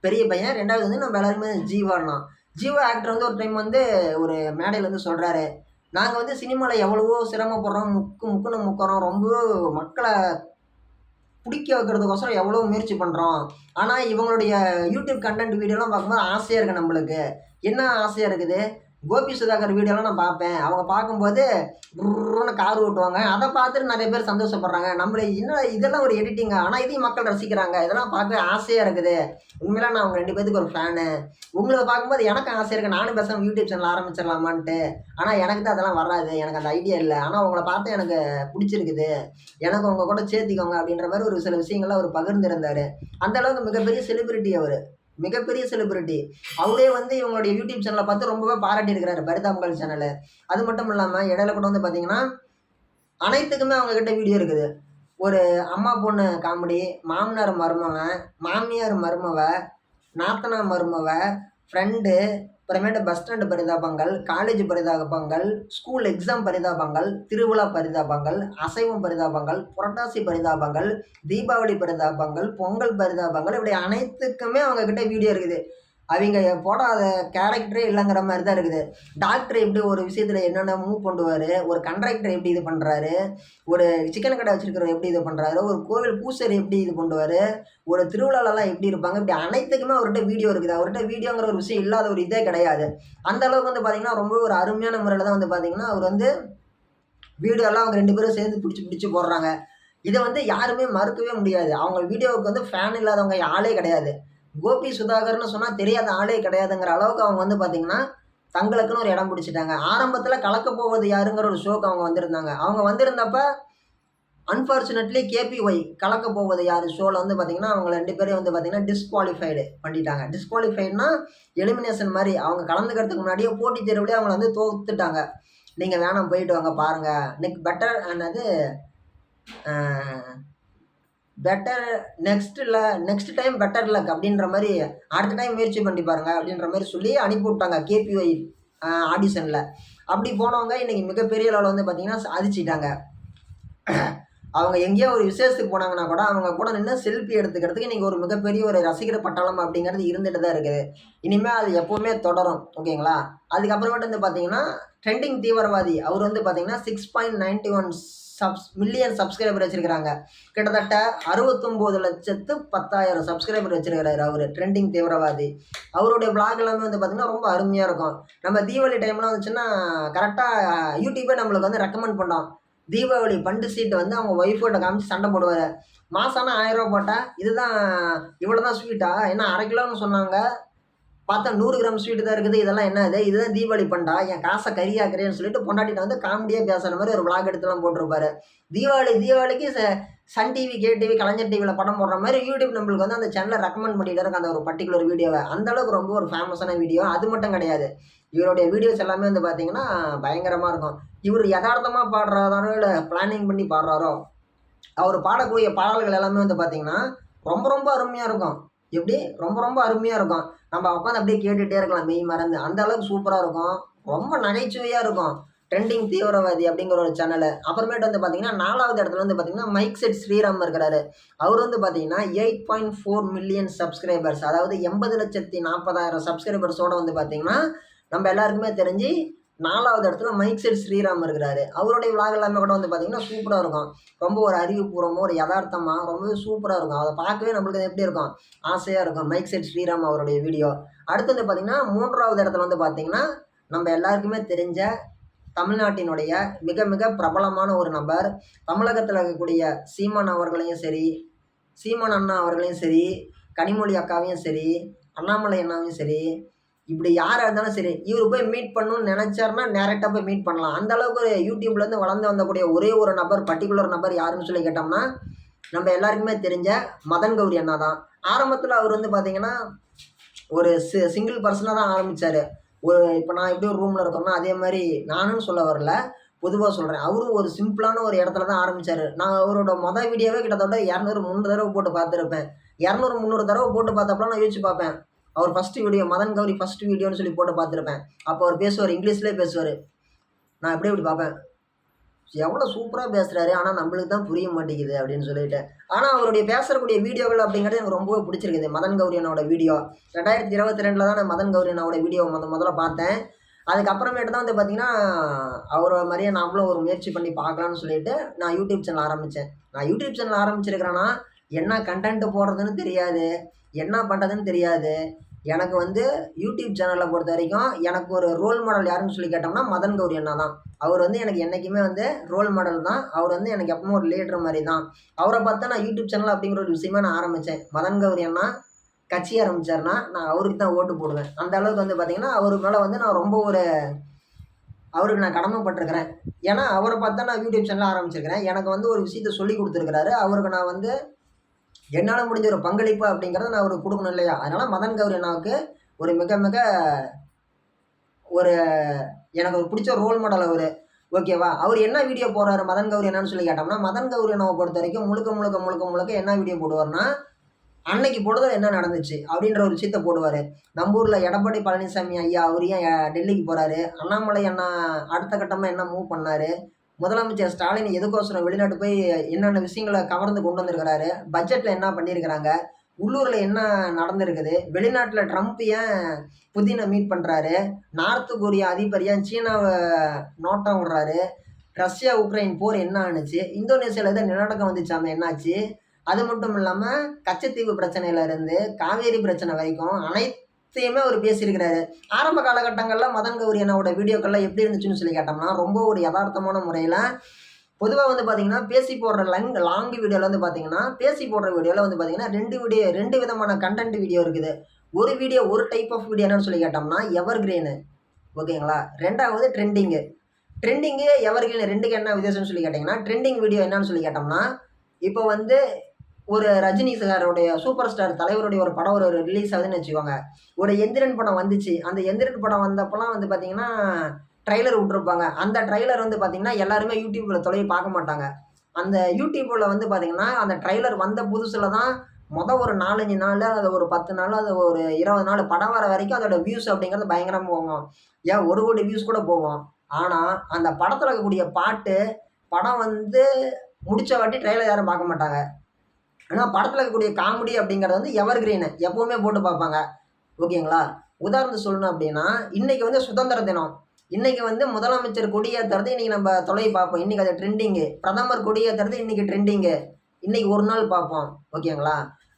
பெரிய பையன். 2வது வந்து நம்ம எல்லாருக்குமே ஜீவாண்ணா. ஜீவா ஆக்டர் வந்து ஒரு டைம் வந்து ஒரு மேடையில வந்து சொல்றாரு, "நாங்க வந்து சினிமால எவ்வளவோ சிரமப்படுறோம், முக்குன்னு முக்குறோம். ரொம்ப மக்கள புடிக்க வைக்கிறதுக்கோசரம் எவ்வளோ முயற்சி பண்றோம். ஆனா இவங்களுடைய யூடியூப் கன்டென்ட் வீடியோலாம் பார்க்கும்போது ஆசையா இருக்கு நம்பளுக்கு. என்ன ஆசையா இருக்குது? கோபி சுதாகர் வீடியோலாம் நான் பார்ப்பேன். அவங்க பார்க்கும்போது குர்ருன்னு கார் ஓட்டுவாங்க. அத பார்த்துட்டு நெறைய பேர் சந்தோஷப்படுறாங்க. நம்மள என்ன இதெல்லாம் ஒரு எடிட்டிங்கா? ஆனா இதையும் மக்கள் ரசிக்கிறாங்க. இதெல்லாம் பார்க்க ஆசையா இருக்குது. உண்மையிலே நான் அவங்க 2 பேத்துக்கு ஒரு ஃபேனு. உங்களத பார்க்கும்போது எனக்கும் ஆசையா இருக்கு. நானும் பேசாம யூடியூப் சேனல் ஆரம்பிச்சிடலாமான்ட்டு. ஆனா எனக்கு தான் அதெல்லாம் வராது. எனக்கு அந்த ஐடியா இல்ல. ஆனா உங்கள பார்த்தா எனக்கு புடிச்சிருக்குது. எனக்கு உங்க கூட சேர்த்திக்கோங்க அப்படின்ற மாரி ஒரு சில விஷயங்கள்லாம் அவரு பகிர்ந்திருந்தாரு. அந்த அளவுக்கு மிகப்பெரிய செலிபிரிட்டி அவரு. மிகப்பெரிய செலிபிரிட்டி. அவரே வந்து இவங்களுடைய யூடியூப் சேனல பார்த்து ரொம்பவே பாராட்டியிருக்கிறாரு. பரிதாபங்கள் சேனலு. அது மட்டும் இல்லாம இடையில கூட வந்து பார்த்தீங்கன்னா, அனைத்துக்குமே அவங்க கிட்ட வீடியோ இருக்குது. ஒரு அம்மா பொண்ணு காமெடி, மாமனார் மருமவன், மாமியார் மருமவ, நாத்தனார் மருமவ, ஃப்ரெண்டு, அப்புறமேட்டு பஸ் ஸ்டாண்டு பரிதாபங்கள், காலேஜ் பரிதாபங்கள், ஸ்கூல் எக்ஸாம் பரிதாபங்கள், திருவிழா பரிதாபங்கள், அசைவம் பரிதாபங்கள், புரட்டாசி பரிதாபங்கள், தீபாவளி பரிதாபங்கள், பொங்கல் பரிதாபங்கள் இப்படி அனைத்துக்குமே அவங்க கிட்ட வீடியோ இருக்குது. அவிங்க போடாத கேரக்டரே இல்லங்கிற மாரி தான் இருக்குது. டாக்டர் எப்படி ஒரு விஷயத்துல என்னென்ன மூவ் பண்ணுவாரு, ஒரு கண்ட்ராக்டர் எப்படி இது பண்றாரு, ஒரு சிக்கன் கடை வச்சிருக்கிறவர் எப்படி இது பண்றாரு, ஒரு கோவில் பூசாரி எப்படி இது பண்ணுவாரு, ஒரு திருவிழாலலாம் எப்படி இருப்பாங்க, இப்படி அனைத்துக்குமே அவர்ட்ட வீடியோ இருக்குது. அவர்ட்ட வீடியோங்கிற ஒரு விஷயம் இல்லாத ஒரு இதே கிடையாது. அந்த அளவுக்கு வந்து பார்த்தீங்கன்னா, ரொம்ப ஒரு அருமையான முறையில தான் வந்து பார்த்தீங்கன்னா, அவர் வந்து வீடியோலாம் அவங்க 2 பேரும் சேர்ந்து பிடிச்சு போடுறாங்க. இத வந்து யாருமே மறுக்கவே முடியாது. அவங்க வீடியோவுக்கு வந்து ஃபேன் இல்லாதவங்க ஆளே கிடையாது. கோபி சுதாகர்ன்னு சொன்னா தெரியாத ஆளே கிடையாதுங்கிற அளவுக்கு அவங்க வந்து பார்த்தீங்கன்னா, தங்களுக்குன்னு ஒரு இடம் பிடிச்சுட்டாங்க. ஆரம்பத்தில கலக்கப் போவது யாருங்கிற ஒரு ஷோக்கு அவங்க வந்திருந்தாங்க. அவங்க வந்திருந்தப்ப அன்பார்ச்சுனேட்லி கேபிஒய் கலக்கப் போவது யாரு ஷோல வந்து பார்த்தீங்கன்னா, அவங்க 2 பேரையும் வந்து பார்த்தீங்கன்னா டிஸ்குவாலிஃபைடு பண்ணிட்டாங்க. டிஸ்குவாலிஃபைடுனா எலிமினேஷன் மாரி. அவங்க கலந்துக்கிறதுக்கு முன்னாடியே போட்டித் தேர்வுலயே அவங்கள வந்து தோத்துட்டாங்க. நீங்க வேணாம் போயிட்டு வாங்க பாருங்க. பெட்டர் என்னது a better next time better luck அப்படின்ற மாரி அடுத்த டைம் முயற்சி பண்ணி பாருங்க அப்படின்ற மாரி சொல்லி அனுப்பி விட்டாங்க கேபிஒய் ஆடிஷன்ல. அப்படி போனவங்க இன்னைக்கு மிகப்பெரிய அளவுல வந்து பார்த்தீங்கன்னா சாதிச்சுட்டாங்க. அவங்க எங்கேயோ ஒரு விசேஷத்துக்கு போனாங்கன்னா கூட அவங்க கூட நின்று செல்ஃபி எடுத்துக்கிறதுக்கு இன்னைக்கு ஒரு மிகப்பெரிய ஒரு ரசிகர் பட்டாளம் அப்படிங்கிறது இருந்துட்டு தான் இருக்குது. இனிமே அது எப்பவுமே தொடரும். ஓகேங்களா? அதுக்கப்புறமேட்டு வந்து பார்த்தீங்கன்னா, ட்ரெண்டிங் தீவிரவாதி அவர் வந்து பார்த்தீங்கன்னா 6.91 மில்லியன் சப்ஸ்கிரைபர் வச்சிருக்கிறாங்க. கிட்டத்தட்ட 69,10,000 சப்ஸ்கிரைபர் வச்சிருக்கிறாரு அவரு. ட்ரெண்டிங் தீவிரவாதி. அவருடைய விளாக் எல்லாமே வந்து பார்த்தீங்கன்னா, ரொம்ப அருமையா இருக்கும். நம்ம தீபாவளி டைம்லாம் வந்துச்சுன்னா, கரெக்ட்டா யூடியூபே நம்மளுக்கு வந்து ரெக்கமெண்ட் பண்ணும். தீபாவளி பண்டு சீட்டு வந்து அவங்க ஒய்ஃப்கிட்ட காமிச்சு சண்டை போடுவாரு. மாசம் ஆனா ரூ. 1000 போட்டா, இதுதான் இவ்வளோதான் ஸ்வீட்டா? என்ன 1/2 கிலோன்னு சொன்னாங்க. பார்த்தா 100 கிராம் ஸ்வீட் தான் இருக்குது. இதெல்லாம் என்னது? இதுதான் தீபாவளி பண்டா? என் காச கரியாக்குறேன்னு சொல்லிட்டு பொண்டாட்டிட்ட வந்து காமெடியா பேசுற மாரி ஒரு விளாக் எடுத்துலாம் போட்டிருப்பாரு. தீபாவளிக்கு சன் டிவி, கே டிவி, கலைஞர் டிவில படம் போடுற மாரி யூடியூப் நம்மளுக்கு வந்து அந்த சேனல ரெக்கமெண்ட் பண்ணிட்டு இருக்கு அந்த ஒரு பர்ட்டிகுலர் வீடியோவ. அந்த அளவுக்கு ரொம்ப ஒரு ஃபேமஸான வீடியோ. அது மட்டும் கிடையாது. இவருடைய வீடியோஸ் எல்லாமே வந்து பார்த்தீங்கன்னா, பயங்கரமா இருக்கும். இவரு எதார்த்தமா பாடுறாரோ, இல்ல பிளானிங் பண்ணி பாடுறாரோ, அவரு பாடக்கூடிய பாடல்கள் எல்லாமே வந்து பார்த்தீங்கன்னா, ரொம்ப ரொம்ப அருமையா இருக்கும். எப்படி? ரொம்ப ரொம்ப அருமையா இருக்கும். நம்ம உட்காந்து அப்படியே கேட்டுட்டே இருக்கலாம் மெய் மறந்து. அந்த அளவுக்கு சூப்பரா இருக்கும். ரொம்ப நகைச்சுவையா இருக்கும். ட்ரெண்டிங் தீவிரவாதி அப்படிங்கிற ஒரு சேனலு. அப்புறமேட்டு வந்து பார்த்தீங்கன்னா, 4வது இடத்துல வந்து பார்த்தீங்கன்னா, மைக் செட் ஸ்ரீராம் இருக்கிறாரு. அவரு வந்து பார்த்தீங்கன்னா, 8.4 மில்லியன் சப்ஸ்கிரைபர்ஸ் அதாவது 80,40,000 சப்ஸ்கிரைபர்ஸோட வந்து பார்த்தீங்கன்னா, நம்ம எல்லாருக்குமே தெரிஞ்சு 4வது இடத்துல மைக் செட் ஸ்ரீராம் இருக்கிறாரு. அவருடைய விளாக் எல்லாமே கூட வந்து பார்த்தீங்கன்னா, சூப்பரா இருக்கும். ரொம்ப ஒரு அறிவுபூர்வமா, ஒரு எதார்த்தமா ரொம்பவே சூப்பரா இருக்கும். அத பார்க்கவே நம்மளுக்கு எப்படி இருக்கும்? ஆசையா இருக்கும். மைக் செட் ஸ்ரீராம் அவருடைய வீடியோ. அடுத்து வந்து பார்த்தீங்கன்னா, 3வது இடத்துல வந்து பார்த்தீங்கன்னா, நம்ம எல்லாருக்குமே தெரிஞ்ச தமிழ்நாட்டினுடைய மிக மிக பிரபலமான ஒரு நபர். தமிழகத்துல இருக்கக்கூடிய சீமான் அவர்களையும் சரி, சீமான் அண்ணா அவர்களையும் சரி, கனிமொழி அக்காவையும் சரி, அண்ணாமலை அண்ணாவையும் சரி, இப்படி யாரா இருந்தாலும் சரி, இவரு போய் மீட் பண்ணணும்னு நெனைச்சாருன்னா, டைரக்ட்டா போய் மீட் பண்ணலாம். அந்த அளவுக்கு ஒரு யூடியூப்லேருந்து வளர்ந்து வந்தக்கூடிய ஒரே ஒரு நபர், பர்ட்டிகுலர் நபர் யாருன்னு சொல்லி கேட்டோம்னா, நம்ம எல்லாருக்குமே தெரிஞ்ச மதன் கௌரி அண்ணா தான். ஆரம்பத்தில அவர் வந்து பார்த்தீங்கன்னா, ஒரு சிங்கிள் பர்சனா தான் ஆரம்பிச்சாரு. இப்ப நான் எப்படி ஒரு ரூம்ல இருக்கோம்னா, அதே மாரி நானுன்னு சொல்ல வரல. பொதுவா சொல்றேன். அவரும் ஒரு சிம்பிளான ஒரு இடத்துல தான் ஆரம்பிச்சாரு. நான் அவரோட வீடியோவே கிட்டத்தட்ட 200, 300 தடவ போட்டு பார்த்துருப்பேன். 200, 300 தடவ போட்டு பார்த்தப்பலாம் நான் யோசிச்சு பார்ப்பேன். அவர் first video Madan Gowri first வீடியோன்னு சொல்லி போட்டு பார்த்துருப்பேன். அப்போ அவர் பேசுவாரு. இங்கிலீஷ்லயே பேசுவாரு. நான் எப்படியே இப்படி பார்ப்பேன். எவ்வளோ சூப்பராக பேசுகிறாரு, ஆனால் நம்மளுக்கு தான் புரிய மாட்டேங்குது அப்படின்னு சொல்லிட்டு. ஆனால் அவருடைய பேசக்கூடிய வீடியோகள் அப்படிங்கிறது எனக்கு ரொம்பவே பிடிச்சிருக்குது. மதன் கௌரி அண்ணாவோட வீடியோ 2022 தான் நான் மதன் கௌரி அண்ணாவோட வீடியோ முதல்ல பார்த்தேன். அதுக்கப்புறமேட்டு தான் வந்து பார்த்தீங்கன்னா, அவரை மாதிரியே நாமளும் ஒரு முயற்சி பண்ணி பார்க்கலான்னு சொல்லிட்டு நான் யூடியூப் சேனல் ஆரம்பித்தேன். நான் யூடியூப் சேனல் ஆரம்பிச்சிருக்கிறேன்னா, என்ன கண்டென்ட் போடுறதுன்னு தெரியாது, என்ன பண்ணுறதுன்னு தெரியாது. எனக்கு வந்து யூடியூப் சேனலை பொறுத்த வரைக்கும் எனக்கு ஒரு ரோல் மாடல் யாருன்னு சொல்லி கேட்டோம்னா மதன் கௌரி அண்ணா தான். அவர் வந்து எனக்கு என்றைக்குமே வந்து ரோல் மாடல் தான். அவர் வந்து எனக்கு எப்பவும் ஒரு லீடர் மாதிரி தான். அவரை பார்த்து நான் யூடியூப் சேனல் அப்படிங்கிற ஒரு விஷயமா நான் ஆரம்பித்தேன். மதன் கௌரி அண்ணா கட்சி ஆரம்பித்தாருன்னா நான் அவருக்கு தான் ஓட்டு போடுவேன். அந்த அளவுக்கு வந்து பார்த்திங்கன்னா அவருக்கு மேலே வந்து நான் ரொம்ப அவருக்கு நான் கடமைப்பட்டிருக்கிறேன். ஏன்னா அவரை பார்த்து தான் நான் யூடியூப் சேனல் ஆரம்பிச்சிருக்கிறேன். எனக்கு வந்து ஒரு விஷயத்தை சொல்லி கொடுத்துருக்கிறாரு. அவருக்கு நான் வந்து என்னால் முடிஞ்ச ஒரு பங்களிப்பு அப்படிங்கிறத நான் அவருக்கு கொடுக்கணும் இல்லையா? அதனால் மதன் கௌரி அண்ணாவுக்கு ஒரு மிக மிக ஒரு எனக்கு ஒரு பிடிச்ச ரோல் மாடல் அவர். ஓகேவா? அவர் என்ன வீடியோ போடுறாரு மதன் கௌரி அண்ணான்னு சொல்லி கேட்டோம்னா, மதன் கௌரி அண்ணாவை பொறுத்த வரைக்கும் முழுக்க என்ன வீடியோ போடுவார்னா, அன்னைக்கு பொழுதுல என்ன நடந்துச்சு அப்படின்ற ஒரு விஷயத்த போடுவார். நம்ம ஊரில் எடப்பாடி பழனிசாமி ஐயா அவர் ஏன் டெல்லிக்கு போகிறாரு, அண்ணாமலை அண்ணா அடுத்த கட்டமாக என்ன மூவ் பண்ணார், முதலமைச்சர் ஸ்டாலின் எதுக்கோசரம் வெளிநாட்டு போய் என்னென்ன விஷயங்களை கவர்ந்து கொண்டு வந்திருக்கிறாரு, பட்ஜெட்டில் என்ன பண்ணியிருக்கிறாங்க, உள்ளூரில் என்ன நடந்திருக்குது, வெளிநாட்டில் ட்ரம்ப் ஏன் புதினை மீட் பண்ணுறாரு, நார்த்து கொரியா அதிபர் ஏன் சீனாவை நோட்டம் விடுறாரு, ரஷ்யா உக்ரைன் போர் என்ன ஆணுச்சு, இந்தோனேஷியாவில் எதாவது நிலநடுக்கம் வந்துச்சாம என்னாச்சு, அது மட்டும் இல்லாமல் கச்சத்தீவு பிரச்சனையிலேருந்து காவேரி பிரச்சனை வரைக்கும் அனைத்தையுமே அவர் பேசியிருக்கிறாரு. ஆரம்ப காலகட்டங்களில் மதன் கௌரி அண்ணாவோட வீடியோக்கள்லாம் எப்படி இருந்துச்சுன்னு சொல்லி கேட்டோம்னா, ரொம்ப ஒரு யதார்த்தமான முறையில் பொதுவாக வந்து பார்த்தீங்கன்னா பேசி போடுற லாங் வீடியோவில் வந்து பார்த்தீங்கன்னா பேசி போடுற வீடியோவில் வந்து பார்த்தீங்கன்னா ரெண்டு விதமான கண்டென்ட் வீடியோ இருக்குது. ஒரு வீடியோ ஒரு டைப் ஆஃப் வீடியோ என்னன்னு சொல்லி கேட்டோம்னா எவர் கிரீனு, ஓகேங்களா? ரெண்டாவது ட்ரெண்டிங்கு. எவர் கிரீன் ரெண்டுக்கு என்ன வித்தியாசம்னு சொல்லி கேட்டிங்கன்னா, ட்ரெண்டிங் வீடியோ என்னன்னு சொல்லி கேட்டோம்னா, இப்போ வந்து ஒரு ரஜினி சாருடைய சூப்பர் ஸ்டார் தலைவருடைய ஒரு படம் ஒரு ரிலீஸ் ஆகுதுன்னு வச்சுக்கோங்க. ஒரு எந்திரன் படம் வந்துச்சு. அந்த எந்திரன் படம் வந்தப்போலாம் வந்து பார்த்தீங்கன்னா ட்ரைலர் விட்ருப்பாங்க. அந்த ட்ரைலர் வந்து பார்த்தீங்கன்னா எல்லாருமே யூடியூப்பில் தொலைவி பார்க்க மாட்டாங்க. அந்த யூடியூப்பில் வந்து பார்த்தீங்கன்னா அந்த ட்ரைலர் வந்த புதுசில் தான் ஒரு 4, 5 நாள், அது ஒரு 10 நாள், அது ஒரு 20 நாள் படம் வர வரைக்கும் அதோட வியூஸ் அப்படிங்கிறது பயங்கரமாக போகும். ஏன் 1 கோடி வியூஸ் கூட போகும். ஆனால் அந்த படத்தில் இருக்கக்கூடிய பாட்டு படம் வந்து முடித்த வாட்டி ட்ரைலர் யாரும் பார்க்க மாட்டாங்க. ஆனால் படத்தில் இருக்கக்கூடிய காமெடி அப்படிங்கிறது வந்து எவர் கிரீனு எப்போவுமே போட்டு பார்ப்பாங்க. ஓகேங்களா? உதாரணத்துக்கு சொல்லணும் அப்படின்னா, இன்றைக்கி வந்து சுதந்திர தினம். இன்றைக்கி வந்து முதலமைச்சர் கொடியேற்றுறது இன்றைக்கி நம்ம தொலைவி பார்ப்போம். இன்றைக்கி அது ட்ரெண்டிங்கு. பிரதமர் கொடியேற்றுறது இன்றைக்கி ட்ரெண்டிங்கு. இன்றைக்கி ஒரு நாள் பார்ப்போம். ஓகேங்களா?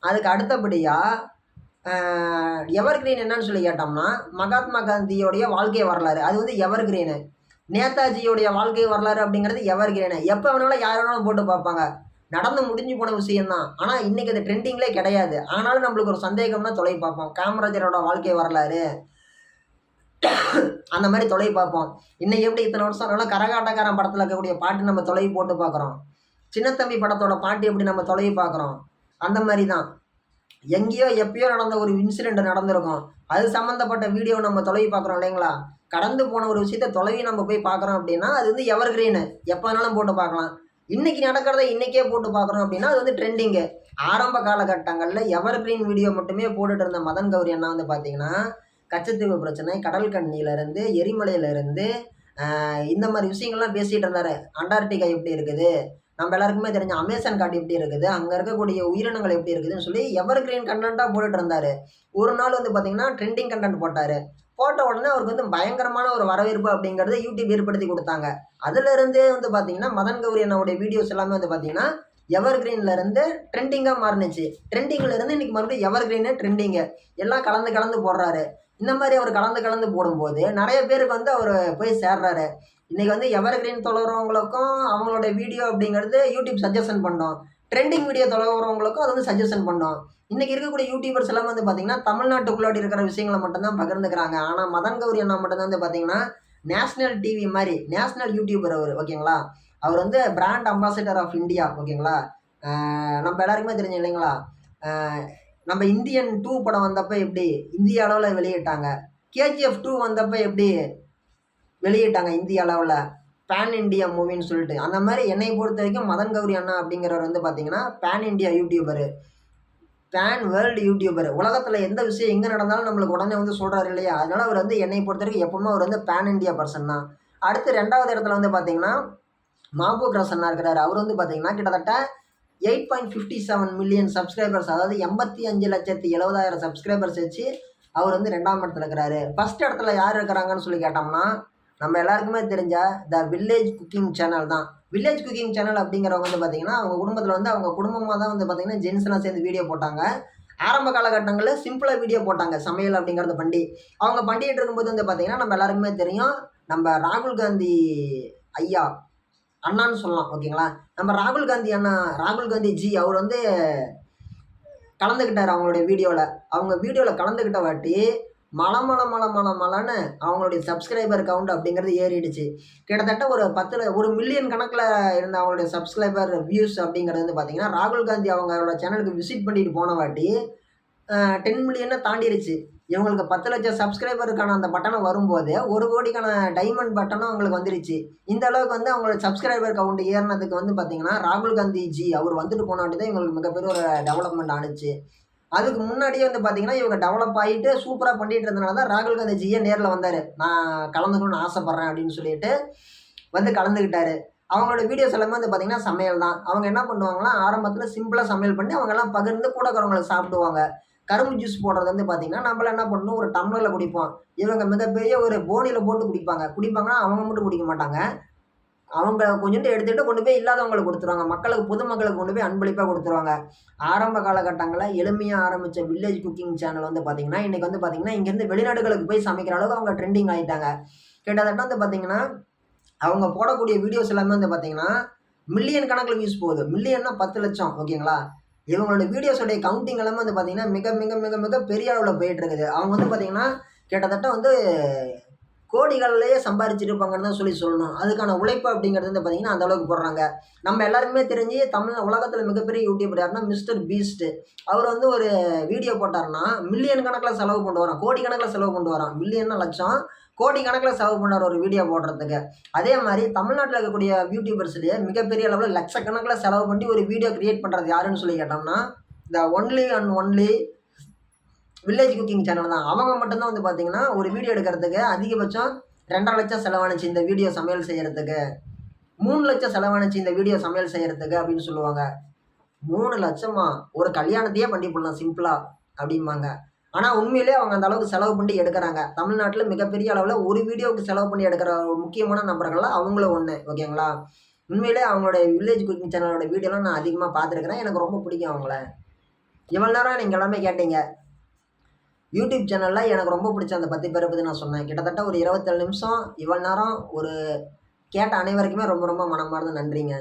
அதுக்கு அடுத்தபடியாக எவர் கிரீன் என்னன்னு சொல்லி கேட்டோம்னா, மகாத்மா காந்தியோடைய வாழ்க்கை வரலாறு. அது வந்து எவர் கிரீனு. நேதாஜியோடைய வாழ்க்கை வரலாறு அப்படிங்கிறது எவர் கிரீனு. எப்போ வேணாலும் யார் வேணாலும் போட்டு பார்ப்பாங்க. நடந்து முடிஞ்சு போன விஷயம்தான். ஆனால் இன்றைக்கி அது ட்ரெண்டிங்லே கிடையாது. ஆனாலும் நம்மளுக்கு ஒரு சந்தேகம்னா தொலைவி பார்ப்போம். காமராஜரோட வாழ்க்கை வரலாறு அந்த மாதிரி தொலைவி பார்ப்போம். இன்றைக்கி எப்படி இத்தனை வருஷம் ஆனாலும் கரகாட்டக்காரன் படத்தில் இருக்கக்கூடிய பாட்டு நம்ம தொலைவி போட்டு பார்க்குறோம். சின்னத்தம்பி படத்தோட பாட்டு எப்படி நம்ம தொலைவி பார்க்குறோம். அந்த மாதிரி தான் எங்கேயோ எப்பயோ நடந்த ஒரு இன்சிடெண்ட் நடந்திருக்கும். அது சம்மந்தப்பட்ட வீடியோ நம்ம தொலைவி பார்க்குறோம் இல்லைங்களா? கடந்து போன ஒரு விஷயத்த தொலைவி நம்ம போய் பார்க்குறோம் அப்படின்னா அது வந்து எவர் கிரீனு. எப்போ வேணாலும் போட்டு பார்க்கலாம். இன்றைக்கி நடக்கிறத இன்றைக்கே போட்டு பார்க்குறோம் அப்படின்னா அது வந்து ட்ரெண்டிங்கு. ஆரம்ப காலகட்டங்களில் எவர் கிரீன் வீடியோ மட்டுமே போட்டுட்டு இருந்த மதன் கௌரி அண்ணா வந்து பார்த்திங்கன்னா கச்சத்தீவு பிரச்சனை, கடல் கண்ணியிலேருந்து, எரிமலையிலேருந்து இந்த மாதிரி விஷயங்கள்லாம் பேசிகிட்டு இருந்தார். அண்டார்டிகா எப்படி இருக்குது, நம்ம எல்லாருக்குமே தெரிஞ்ச அமேசான் காட்டு எப்படி இருக்குது, அங்கே இருக்கக்கூடிய உயிரினங்கள் எப்படி இருக்குதுன்னு சொல்லி எவர் கிரீன் கண்டென்ட்டாக போட்டுட்டு இருந்தார். ஒரு நாள் வந்து பார்த்திங்கன்னா ட்ரெண்டிங் கண்டென்ட் போட்டார். போட்ட உடனே அவருக்கு வந்து பயங்கரமான ஒரு வரவேற்பு அப்படிங்கிறத யூடியூப் ஏற்படுத்தி கொடுத்தாங்க. அதுலேருந்தே வந்து பார்த்திங்கன்னா மதன் கௌரி அண்ணாவுடைய வீடியோஸ் எல்லாமே வந்து பார்த்திங்கன்னா எவர் கிரீன்லேருந்து ட்ரெண்டிங்காக மாறினுச்சு. ட்ரெண்டிங்லேருந்து இன்றைக்கி மறுபடியும் எவர் கிரீனு ட்ரெண்டிங்கு எல்லாம் கலந்து போடுறாரு. இந்த மாதிரி அவர் கலந்து போடும்போது நிறைய பேருக்கு வந்து அவர் போய் சேர்றாரு. இன்றைக்கி வந்து எவர் கிரீன் தொலைகிறவங்களுக்கும் அவங்களோட வீடியோ அப்படிங்கிறது யூடியூப் சஜஷன் பண்ணோம். ட்ரெண்டிங் வீடியோ தொலைகிறவங்களுக்கும் அது வந்து சஜஷன் பண்ணோம். இன்றைக்கி இருக்கக்கூடிய யூடியூபர்ஸ் எல்லாம் வந்து பார்த்திங்கன்னா தமிழ்நாட்டுக்குள்ளாடி இருக்கிற விஷயங்களை மட்டும்தான் பகிர்ந்துக்கிறாங்க. ஆனால் மதன் கௌரி அண்ணா மட்டும்தான் வந்து பார்த்திங்கன்னா நேஷ்னல் டிவி மாதிரி நேஷ்னல் யூடியூபர் அவர். ஓகேங்களா? அவர் வந்து பிராண்ட் அம்பாசிடர் ஆஃப் இந்தியா. ஓகேங்களா? நம்ம எல்லாருக்குமே தெரிஞ்சு இல்லைங்களா? நம்ம இந்தியன் 2 படம் வந்தப்போ எப்படி இந்திய அளவில் வெளியிட்டாங்க, KGF 2 வந்தப்போ எப்படி வெளியிட்டாங்க இந்திய அளவில், பேன் இண்டியா மூவின்னு சொல்லிட்டு. அந்த மாதிரி என்னை பொறுத்த வரைக்கும் மதன் கௌரி அண்ணா அப்படிங்கிறவர் வந்து பார்த்திங்கன்னா pan India YouTuber, pan world YouTuber. உலகத்தில் எந்த விஷயம் எங்கே நடந்தாலும் நம்மளுக்கு உடனே வந்து சொல்கிறாரு இல்லையா? அதனால் அவர் வந்து என்னை பொறுத்த வரைக்கும் எப்பவுமே அவர் வந்து பேன் இண்டியா பர்சன் தான். அடுத்து 2வது இடத்துல வந்து பார்த்திங்கன்னா மாபோக்ராஸ் அண்ணா இருக்கிறாரு. அவர் வந்து பார்த்தீங்கன்னா கிட்டத்தட்ட 8.57 மில்லியன் சப்ஸ்கிரைபர்ஸ், அதாவது 85,70,000 சப்ஸ்கிரைபர்ஸ் வச்சு அவர் வந்து 2ஆம் இடத்துல இருக்கிறாரு. ஃபர்ஸ்ட் இடத்துல யார் இருக்கிறாங்கன்னு சொல்லி கேட்டோம்னா, நம்ம எல்லாருக்குமே தெரிஞ்ச த வில்லேஜ் குக்கிங் சேனல் தான். வில்லேஜ் குக்கிங் சேனல் அப்படிங்கிறவங்க வந்து பார்த்தீங்கன்னா, அவங்க குடும்பத்தில் வந்து அவங்க குடும்பமாக தான் வந்து பார்த்தீங்கன்னா ஜென்ஸ்லாம் சேர்ந்து வீடியோ போட்டாங்க. ஆரம்ப காலகட்டங்களில் சிம்பிளாக வீடியோ போட்டாங்க, சமையல் அப்படிங்கிறத பண்ணி. அவங்க பண்ணிகிட்டு இருக்கும்போது வந்து பார்த்தீங்கன்னா, நம்ம எல்லாருக்குமே தெரியும், நம்ம ராகுல் காந்தி ஐயா அண்ணான்னு சொல்லலாம், ஓகேங்களா. நம்ம ராகுல் காந்தி அண்ணா, ராகுல் காந்தி ஜி அவர் வந்து கலந்துக்கிட்டார் அவங்களுடைய வீடியோவில். அவங்க வீடியோவில் கலந்துக்கிட்ட வாட்டி மலன்னு அவங்களுடைய சப்ஸ்கிரைபர் கவுண்ட் அப்படிங்கிறது ஏறிடுச்சு. கிட்டத்தட்ட ஒரு மில்லியன் கணக்கில் இருந்த அவங்களுடைய சப்ஸ்கிரைபர் வியூஸ் அப்படிங்கிறது வந்து பார்த்தீங்கன்னா, ராகுல் காந்தி அவங்களோட சேனலுக்கு விசிட் பண்ணிட்டு போன வாட்டி 10 மில்லியனை தாண்டிடுச்சு. இவங்களுக்கு 10,00,000 சப்ஸ்கிரைபருக்கான அந்த பட்டனை வரும்போது 1 கோடிக்கான டைமண்ட் பட்டனும் அவங்களுக்கு வந்துருச்சு. இந்த அளவுக்கு வந்து அவங்களோட சப்ஸ்கிரைபர் கவுண்ட் ஏறினதுக்கு வந்து பார்த்தீங்கன்னா, ராகுல் காந்தி ஜி அவர் வந்துட்டு போனாட்டி தான் இவங்களுக்கு மிகப்பெரிய ஒரு டெவலப்மெண்ட் ஆணுச்சு. அதுக்கு முன்னாடியே வந்து பார்த்தீங்கன்னா, இவங்க டெவலப் ஆகிட்டு சூப்பராக பண்ணிட்டு இருந்தனால தான் ராகுல் காந்தி ஜியே நேரில் வந்தார். நான் கலந்துக்கணும்னு ஆசைப்பட்றேன் அப்படின்னு சொல்லிட்டு வந்து கலந்துக்கிட்டாரு. அவங்களோட வீடியோஸ் எல்லாமே வந்து பார்த்தீங்கன்னா சமையல் தான். அவங்க என்ன பண்ணுவாங்கன்னா, ஆரம்பத்தில் சிம்பிளாக சமையல் பண்ணி அவங்கெல்லாம் பகிர்ந்து கூட இருக்கிறவங்களுக்கு சாப்பிடுவாங்க. கரும்பு ஜூஸ் போடுறது வந்து பார்த்தீங்கன்னா, நம்மளாம் என்ன பண்ணணும், ஒரு டம்ளரில் குடிப்போம். இவங்க மிகப்பெரிய ஒரு போனியில் போட்டு குடிப்பாங்க. குடிப்பாங்கன்னா அவங்க மட்டும் குடிக்க மாட்டாங்க. அவங்க கொஞ்சோண்டு எடுத்துகிட்டு கொண்டு போய் இல்லாதவங்களுக்கு கொடுத்துருவாங்க. மக்களுக்கு, பொதுமக்களுக்கு கொண்டு போய் அன்பளிப்பாக கொடுத்துருவாங்க. ஆரம்ப காலகட்டங்களில் எளிமையாக ஆரம்பித்த வில்லேஜ் குக்கிங் சேனல் வந்து பார்த்தீங்கன்னா, இன்றைக்கி வந்து பார்த்தீங்கன்னா, இங்கேருந்து வெளிநாடுகளுக்கு போய் சமைக்கிற அளவுக்கு அவங்க ட்ரெண்டிங் ஆகிட்டாங்க. கிட்டத்தட்ட வந்து பார்த்தீங்கன்னா, அவங்க போடக்கூடிய வீடியோஸ் எல்லாமே வந்து பார்த்தீங்கன்னா, மில்லியன் கணக்கில் வியூஸ் போகுது. மில்லியன்னா 10,00,000, ஓகேங்களா. இவங்களோட வீடியோஸோடைய கவுண்டிங் எல்லாமே வந்து பார்த்தீங்கன்னா, மிக மிக மிக மிக பெரிய அளவில் போயிட்டு இருக்குது. அவங்க வந்து பார்த்தீங்கன்னா, கிட்டத்தட்ட வந்து கோடிகள்லேயே சம்பாரிச்சிருப்பாங்கன்னு தான் சொல்லணும். அதுக்கான உழைப்பு அப்படிங்கிறது வந்து பார்த்தீங்கன்னா, அந்த அளவுக்கு போடுறாங்க. நம்ம எல்லாருக்குமே தெரிஞ்சு உலகத்தில் மிகப்பெரிய யூடியூபர் யாருன்னா மிஸ்டர் பீஸ்ட். அவர் வந்து ஒரு வீடியோ போட்டாருன்னா, மில்லியன் கணக்கில் செலவு கொண்டு வரான், கோடி கணக்கில் செலவு கொண்டு வரான். மில்லியன்னா லட்சம், கோடி கணக்கில் செலவு பண்ணார் ஒரு வீடியோ போடுறதுக்கு. அதே மாதிரி தமிழ்நாட்டில் இருக்கக்கூடிய யூடியூபர்ஸ்லேயே மிகப்பெரிய அளவில் லட்சக்கணக்கில் செலவு பண்ணி ஒரு வீடியோ கிரியேட் பண்ணுறது யாருன்னு சொல்லி கேட்டோம்னா, the only and only village cooking channel தான். அவங்க மட்டும்தான் வந்து பார்த்தீங்கன்னா, ஒரு வீடியோ எடுக்கிறதுக்கு அதிகபட்சம் 2,50,000 செலவானுச்சு இந்த வீடியோ சமையல் செய்கிறதுக்கு. 3,00,000 செலவானுச்சு இந்த வீடியோ சமையல் செய்கிறதுக்கு அப்படின்னு சொல்லுவாங்க. 3,00,000மா? ஒரு கல்யாணத்தையே பண்ணி போடலாம் சிம்பிளா அப்படிம்பாங்க. ஆனால் உண்மையிலே அவங்க அந்த அளவுக்கு செலவு பண்ணி எடுக்கிறாங்க. தமிழ்நாட்டில் மிகப்பெரிய அளவில் ஒரு வீடியோவுக்கு செலவு பண்ணி எடுக்கிற ஒரு முக்கியமான நபர்கள்லாம் அவங்களும் ஒன்று, ஓகேங்களா. உண்மையிலே அவங்களுடைய வில்லேஜ் குக்கிங் சேனலோட வீடியோலாம் நான் அதிகமாக பார்த்துருக்குறேன். எனக்கு ரொம்ப பிடிக்கும் அவங்கள. இவ்வளோ நேரம் நீங்கள் எல்லாமே கேட்டீங்க. யூடியூப் சேனலில் எனக்கு ரொம்ப பிடிச்ச அந்த 10 பேரை பற்றி நான் சொன்னேன். கிட்டத்தட்ட ஒரு 27 நிமிஷம் இவ்வளோ நேரம் ஒரு கேட்ட அனைவருக்குமே ரொம்ப ரொம்ப மனமார்ந்த நன்றிங்க.